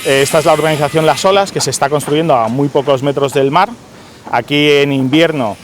Esta es la urbanización Las Olas, que se está construyendo a muy pocos metros del mar. Aquí en invierno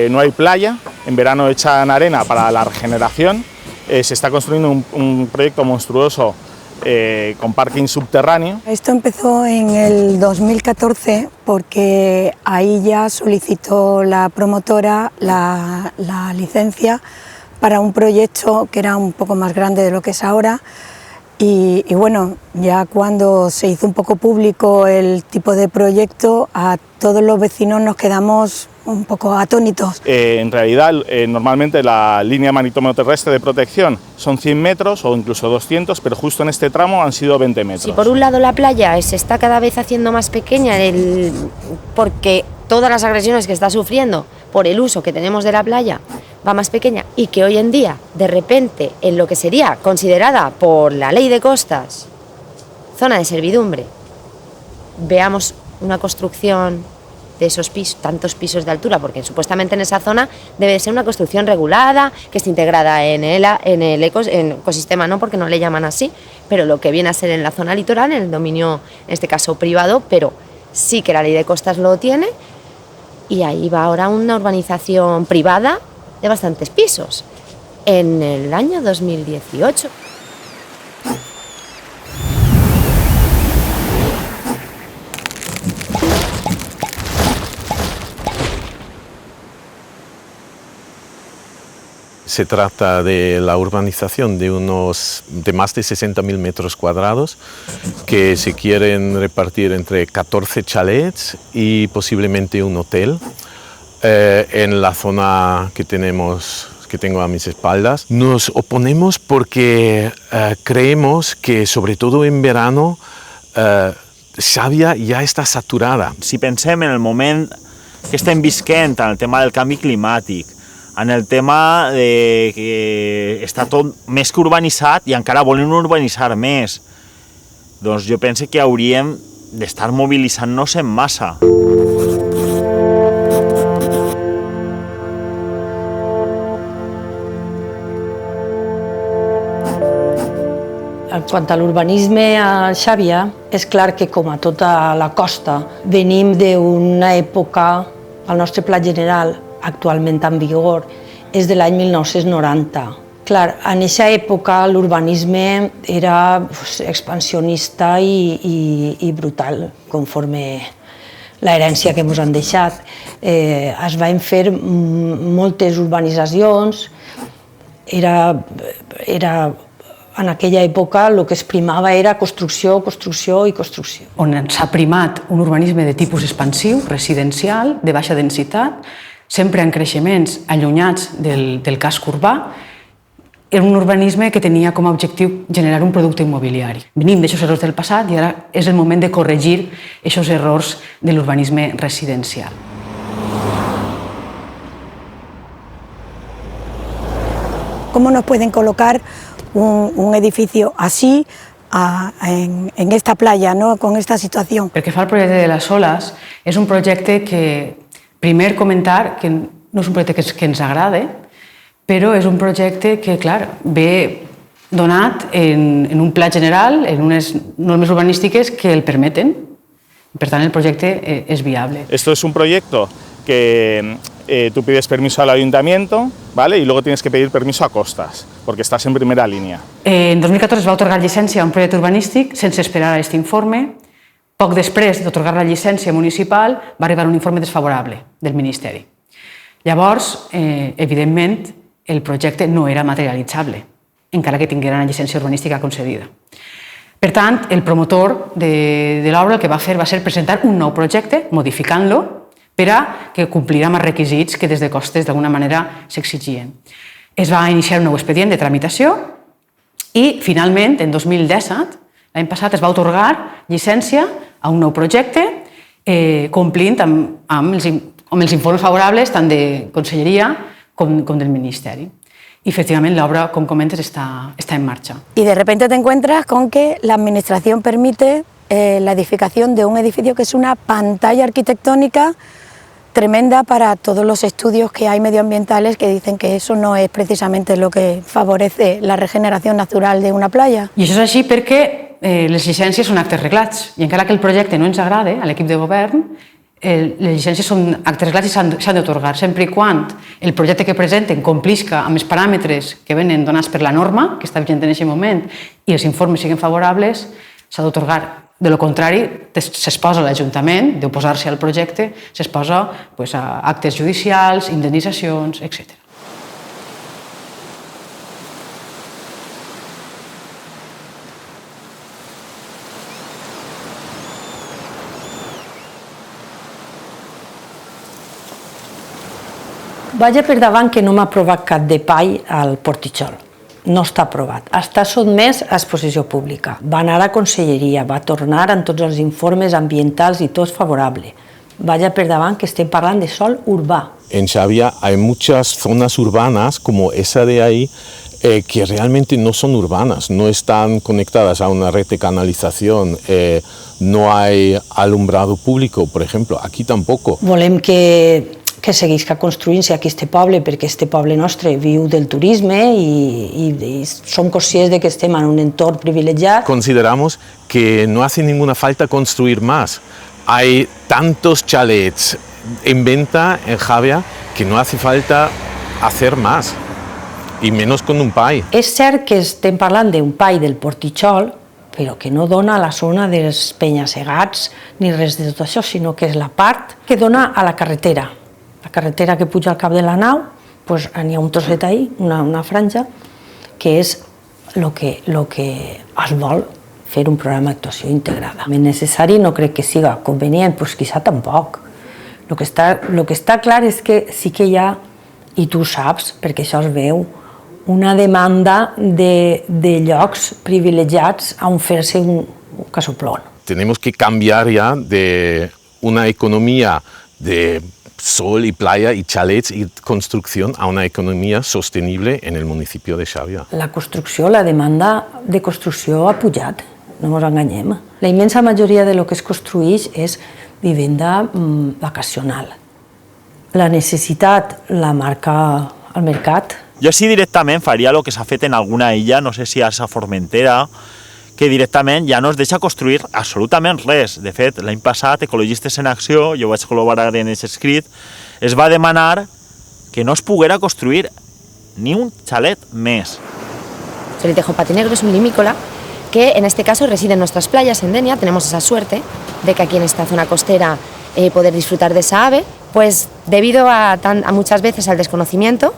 no hay playa, en verano echan arena para la regeneración. Se está construyendo un proyecto monstruoso con parking subterráneo. Esto empezó en el 2014 porque ahí ya solicitó la promotora la licencia para un proyecto que era un poco más grande de lo que es ahora. Y bueno, ya cuando se hizo un poco público el tipo de proyecto, a todos los vecinos nos quedamos un poco atónitos. En realidad, normalmente la línea marítimo-terrestre de protección son 100 metros o incluso 200, pero justo en este tramo han sido 20 metros. Si por un lado la playa se está cada vez haciendo más pequeña porque todas las agresiones que está sufriendo por el uso que tenemos de la playa va más pequeña, y que hoy en día, de repente, en lo que sería considerada por la ley de costas zona de servidumbre, veamos una construcción de esos pisos, tantos pisos de altura, porque supuestamente en esa zona debe de ser una construcción regulada, que esté integrada en el ecosistema, no, porque no le llaman así, pero lo que viene a ser en la zona litoral, en el dominio, en este caso privado, pero sí que la ley de costas lo tiene, y ahí va ahora una urbanización privada de bastantes pisos, en el año 2018. Se trata de la urbanización de más de 60.000 metros cuadrados que se quieren repartir entre 14 chalets y posiblemente un hotel en la zona que tengo a mis espaldas. Nos oponemos porque creemos que, sobre todo en verano, Xàbia ja està saturada. Si pensem en el moment que estem visquent, en el tema del canvi climàtic, en el tema de que està tot més que urbanitzat i encara volen urbanitzar més, doncs jo penso que hauríem d'estar mobilitzant-nos en massa. En quant a l'urbanisme a Xàbia, és clar que, com a tota la costa, venim d'una època, el nostre pla general, actualment en vigor, és de l'any 1990. Clar, en aquesta època l'urbanisme era expansionista i brutal, conforme l'herència que ens han deixat. Es van fer moltes urbanitzacions, en aquella època el que es primava era construcció, construcció i construcció. On s'ha primat un urbanisme de tipus expansiu, residencial, de baixa densitat, sempre en creixements allunyats del casc urbà, era un urbanisme que tenia com a objectiu generar un producte immobiliari. Venim d'aixòs errors del passat i ara és el moment de corregir aquests errors de l'urbanisme residencial. ¿Cómo nos pueden colocar un edificio así en esta playa, ¿no? Con esta situación? Pel que fa al projecte de les Olas, és un projecte que, primer comentar que no és un projecte que ens agrada, però és un projecte que, clar, ve donat en un pla general, en unes normes urbanístiques que el permeten. Per tant, el projecte és viable. Esto es un proyecto que tú pides permiso al ayuntamiento, ¿vale? Y luego tienes que pedir permiso a costas, porque estás en primera línea. En 2014 es va atorgar llicència a un projecte urbanístic sense esperar a aquest informe. Poc després d'atorgar la llicència municipal va arribar un informe desfavorable del Ministeri. Llavors, evidentment, el projecte no era materialitzable, encara que tinguera una llicència urbanística concedida. Per tant, el promotor de l'obra el que va fer va ser presentar un nou projecte, modificant-lo, per a que complirà amb els requisits que des de Costes d'alguna manera s'exigien. Es va iniciar un nou expedient de tramitació i, finalment, en 2017, l'any passat, es va atorgar llicència a un nou projecte complint amb els informes favorables tant de Conselleria com del Ministeri. Y efectivamente la obra, como comentas, está en marcha. Y de repente te encuentras con que la Administración permite la edificación de un edificio que es una pantalla arquitectónica tremenda para todos los estudios que hay medioambientales que dicen que eso no es precisamente lo que favorece la regeneración natural de una playa. I això és així perquè les llicències són actes reglats i encara que el projecte no ens agrade a l'equip de govern, les llicències són actes reglats i s'han d'atorgar sempre i quan el projecte que presenten complisca amb els paràmetres que venen donats per la norma, que està vigent en aquest moment, i els informes siguin favorables, s'ha d'atorgar. De lo contrari, s'exposa l'Ajuntament d'oposar-se al projecte, s'exposa a actes judicials, indemnitzacions, etc. Vaja per davant que no m'ha aprovat cap de pall al Portitxol. No està aprovat. Està sotmès a exposició pública. Va anar a Conselleria, va tornar amb tots els informes ambientals i tot favorable. Vaya per davant que estem parlant de sòl urbà. En Xàbia hay muchas zonas urbanas como esa de ahí que realmente no son urbanas, no están conectadas a una red de canalización, no hay alumbrado público, por ejemplo, aquí tampoco. Volem que seguisca construint-se aquí este poble, perquè este poble nostre viu del turisme i som conscients de que estem en un entorn privilegiat. Consideramos que no hace ninguna falta construir más. Hay tantos chalets en venta en Xàbia que no hace falta hacer más, y menos con un PAI. És cert que estem parlant d'un PAI del Portitxol, però que no dona a la zona dels penya-segats ni res de tot això, sinó que és la part que dona a la carretera. La carretera que puja al cap de la nau, doncs n'hi ha un trosset ahí, una franja, que és el que es vol fer un programa d'actuació integrada. És necessari, no crec que siga convenient, doncs quizá tampoc. El que està clar és que sí que hi ha, i tu saps, perquè això es veu, una demanda de llocs privilegiats on fer-se un casoplón. Tenemos que cambiar ya de una economía de sol y playa y chalets y construcción a una economía sostenible en el municipio de Xàbia. La construcció, la demanda de construcció ha pujat, no ens enganyem. La immensa majoria de lo que es construeix és vivenda vacacional. La necessitat la marca el mercat. Jo sí directament faria el que s'ha fet en alguna illa, no sé si a Formentera, que directament ja no es deixa construir absolutament res. De fet, l'any passat, Ecologistes en Acció, jo vaig col·laborar en aquest escrit, es va demanar que no es poguera construir ni un chalet més. Solitejo Patinegro es un limícola que en este caso reside en nuestras playas en Denia. Tenemos esa suerte de que aquí en esta zona costera poder disfrutar de esa ave, pues debido a muchas veces al desconocimiento,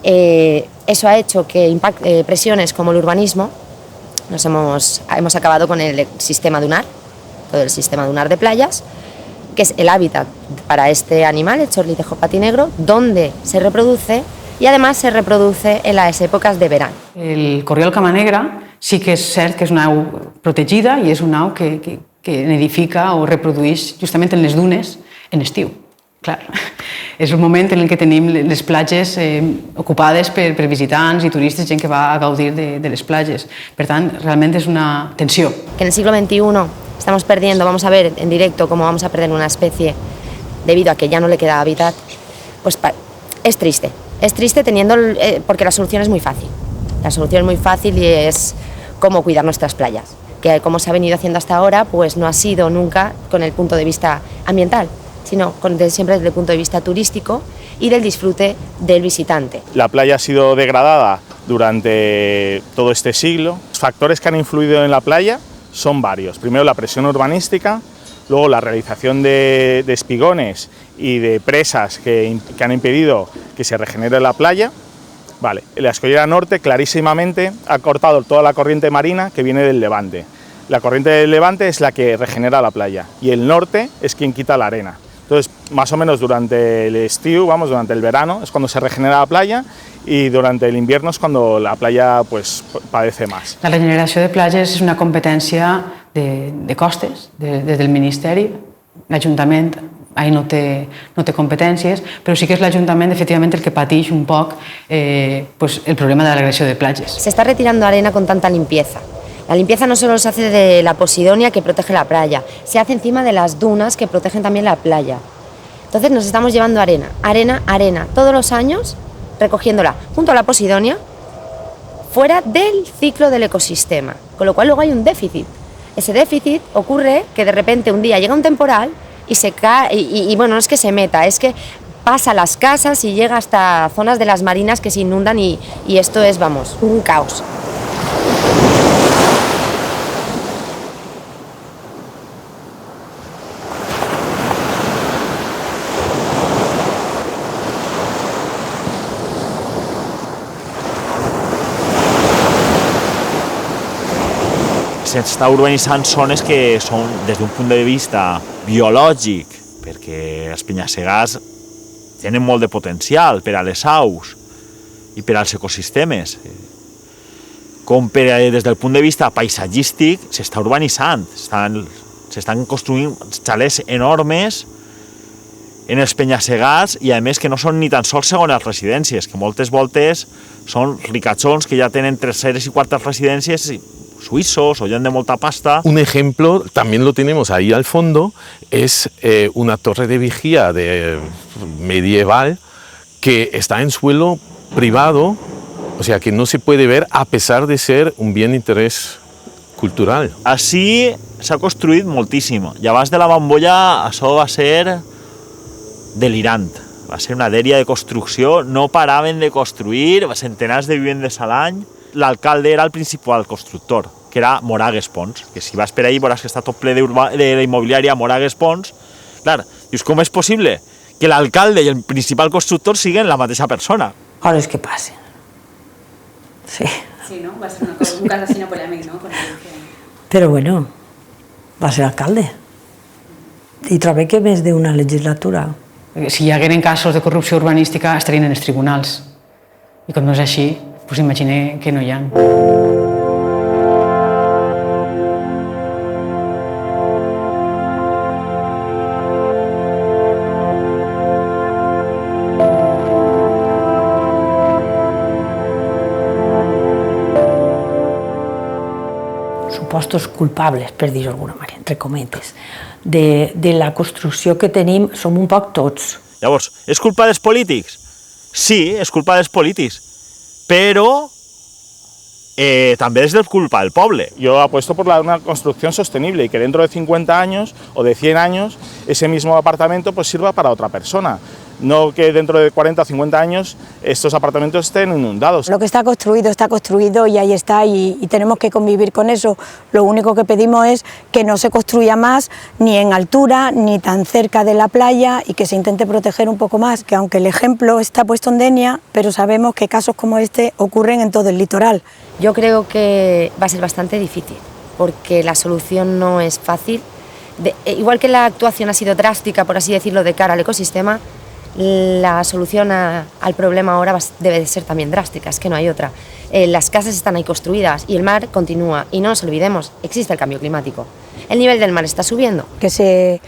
eso ha hecho que presiones como el urbanismo hemos acabado con el sistema dunar, todo el sistema dunar de playas, que es el hábitat para este animal, el chorlitejo patinegro, donde se reproduce y además se reproduce en las épocas de verano. El corriol camanegra sí que és cert que és una au protegida i és una au que nidifica o reprodueix justament en les dunes en estiu. Clar, és el moment en què tenim les platges ocupades per visitants i turistes, gent que va a gaudir de les platges. Per tant, realment és una tensió. Que en el siglo XXI estamos perdiendo, vamos a ver en directo cómo vamos a perder una especie debido a que ya no le queda hábitat, pues es triste. Es triste porque la solución es muy fácil. La solución es muy fácil y es cómo cuidar nuestras playas, que como se ha venido haciendo hasta ahora, pues no ha sido nunca con el punto de vista ambiental, sino siempre desde el punto de vista turístico y del disfrute del visitante. La playa ha sido degradada durante todo este siglo. Los factores que han influido en la playa son varios. Primero, la presión urbanística, luego la realización de espigones y de presas que han impedido que se regenere la playa. Vale, la escollera norte clarísimamente ha cortado toda la corriente marina que viene del levante. La corriente del levante es la que regenera la playa y el norte es quien quita la arena. Entonces, más o menos durante el estío, durante el verano, es cuando se regenera la playa, y durante el invierno es cuando la playa pues, padece más. La regeneració de platges és una competència de costes des del Ministeri. L'Ajuntament ahí no té competències, però sí que és l'Ajuntament efectivament el que pateix un poc pues, el problema de la regressió de platges. Se está retirando arena con tanta limpieza. La limpieza no solo se hace de la posidonia que protege la playa, se hace encima de las dunas que protegen también la playa. Entonces nos estamos llevando arena, arena, arena, todos los años recogiéndola junto a la posidonia fuera del ciclo del ecosistema, con lo cual luego hay un déficit. Ese déficit ocurre que de repente un día llega un temporal y se cae, y bueno, no es que se meta, es que pasa las casas y llega hasta zonas de las marinas que se inundan y esto es, vamos, un caos. S'està urbanitzant zones que són, des d'un punt de vista biològic, perquè els penya-segats tenen molt de potencial per a les aus i per als ecosistemes, com des del punt de vista paisatgístic s'està urbanitzant, s'estan construint xalets enormes en els penya-segats i a més que no són ni tan sols segones residències, que moltes voltes són ricachons que ja tenen terceres i quartes residències suizos o ya de molta pasta. Un ejemplo, también lo tenemos ahí al fondo, es una torre de vigía medieval que está en suelo privado, o sea que no se puede ver a pesar de ser un bien de interés cultural. Així s'ha construït moltíssim. I abans de la bombolla això va ser delirant. Va ser una dèria de construcció, no paraven de construir, centenars de vivendes a l'any. L'alcalde era el principal constructor, que era Moragues Pons, que si vas per ahí veuràs que està tot ple de la immobiliària Moragues Pons. Clar, dius, com és possible que l'alcalde i el principal constructor siguin la mateixa persona? Hores que passen. Sí. Sí, no? Va ser un cas així polèmic, no? Però bueno, va ser alcalde. I trobo que més d'una legislatura. Si hi hagueren casos de corrupció urbanística estarien en els tribunals. I com no és així, pues imagine que no hi ha. Supostos culpables, per dir-ho d'alguna manera, entre cometes, de la construcció que tenim som un poc tots. Llavors, és culpa dels polítics? Sí, és culpa dels polítics, pero también es de culpa del pueblo. Yo apuesto por una construcción sostenible y que dentro de 50 años o de 100 años ese mismo apartamento pues sirva para otra persona. No que dentro de 40 o 50 años estos apartamentos estén inundados. Lo que está construido y ahí está y tenemos que convivir con eso. Lo único que pedimos es que no se construya más ni en altura ni tan cerca de la playa y que se intente proteger un poco más, que aunque el ejemplo está puesto en Denia, pero sabemos que casos como este ocurren en todo el litoral. Yo creo que va a ser bastante difícil porque la solución no es fácil. Igual que la actuación ha sido drástica, por así decirlo, de cara al ecosistema, la solución al problema ahora debe de ser también drástica, es que no hay otra. Las casas están ahí construidas y el mar continúa. Y no nos olvidemos, existe el cambio climático. El nivel del mar está subiendo. Que se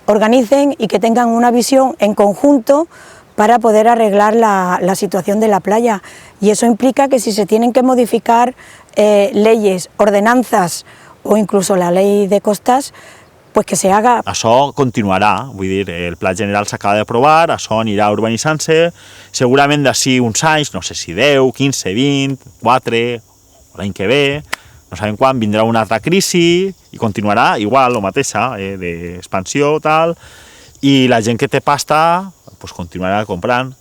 organicen y que tengan una visión en conjunto para poder arreglar la situación de la playa. Y eso implica que si se tienen que modificar leyes, ordenanzas o incluso la ley de costas, pues que se haga. Això continuarà, vull dir, el Pla General s'acaba d'aprovar, això anirà urbanitzant-se, segurament d'ací uns anys, no sé si 10, 15, 20, 4, l'any que ve, no sabem quan, vindrà una altra crisi i continuarà igual, la mateixa, d'expansió, tal, i la gent que té pasta pues, continuarà comprant.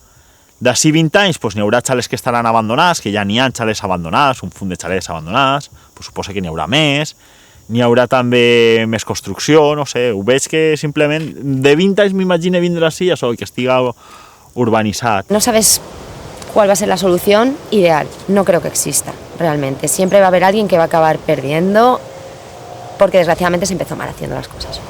D'ací 20 anys pues, n'hi haurà xalets que estaran abandonats, que ja n'hi ha xalets abandonats, un fund de xalets abandonats, pues, suposa que n'hi haurà més, n'hi haurà també més construcció, no sé, ho veig que simplement de 20 anys m'imagino vindre així, això, que estiga urbanitzat. No sabes cuál va a ser la solución ideal, no creo que exista realmente. Siempre va a haber alguien que va a acabar perdiendo porque desgraciadamente se empezó mal haciendo las cosas.